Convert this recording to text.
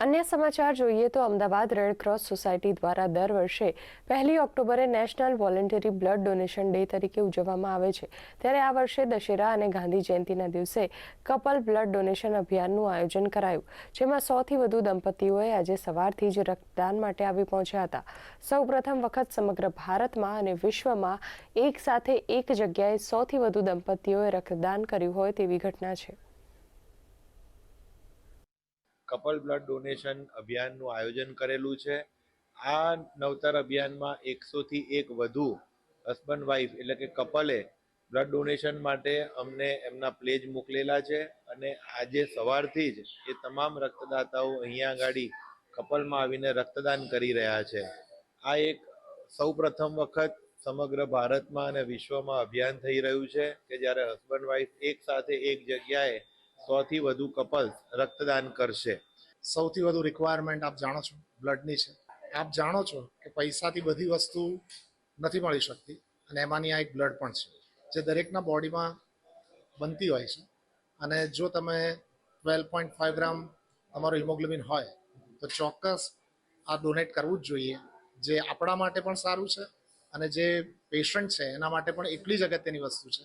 अन्य समाचार જોઈએ તો અમદાવાદ રેડ ક્રોસ સોસાયટી દ્વારા દર વર્ષે 1 ઓક્ટોબરે national voluntary blood donation day તરીકે ઉજવવામાં આવે છે। ત્યારે આ વર્ષે દશેરા અને ગાંધી જયંતિના દિવસે કપલ બ્લડ ડોનેશન અભિયાનનું આયોજન કરાયું, જેમાં 100 થી વધુ દંપતીઓએ આજે સવારથી જ રક્તદાન માટે આવી પહોંચ્યા હતા। સૌપ્રથમ વખત સમગ્ર ભારતમાં અને વિશ્વમાં એક સાથે એક જગ્યાએ 100 થી વધુ દંપતીઓએ રક્તદાન કર્યું હોય તેવી ઘટના છે। કપલ બ્લડ ડોનેશન અભિયાનનું આયોજન કરેલું છે। આ નવતર અભિયાનમાં 100 થી એક વધુ હસબન્ડ વાઈફ એટલે કે કપલે બ્લડ ડોનેશન માટે અમને એમના પ્લેજ મોકલેલા છે અને આજે સવારથી જ એ તમામ રક્તદાતાઓ અહીંયા આગળ કપલમાં આવીને રક્તદાન કરી રહ્યા છે। આ એક સૌપ્રથમ વખત સમગ્ર ભારતમાં અને વિશ્વમાં અભિયાન થઈ રહ્યું છે કે જ્યારે હસબન્ડ વાઈફ એક સાથે એક જગ્યાએ 100 થી વધુ કપલ્સ રક્તદાન કરશે। સૌથી વધુ રિક્વાયરમેન્ટ આપ જાણો છો બ્લડની છે। આપ જાણો છો કે પૈસાથી બધી વસ્તુ નથી મળી શકતી અને એમાંની આ એક બ્લડ પણ છે જે દરેકના બોડીમાં બનતી હોય છે અને જો તમે 12.5 ગ્રામ તમારું હિમોગ્લોબિન હોય તો ચોક્કસ આ ડોનેટ કરવું જ જોઈએ, જે આપણા માટે પણ સારું છે અને જે પેશન્ટ છે એના માટે પણ એટલી જ અગત્યની વસ્તુ છે।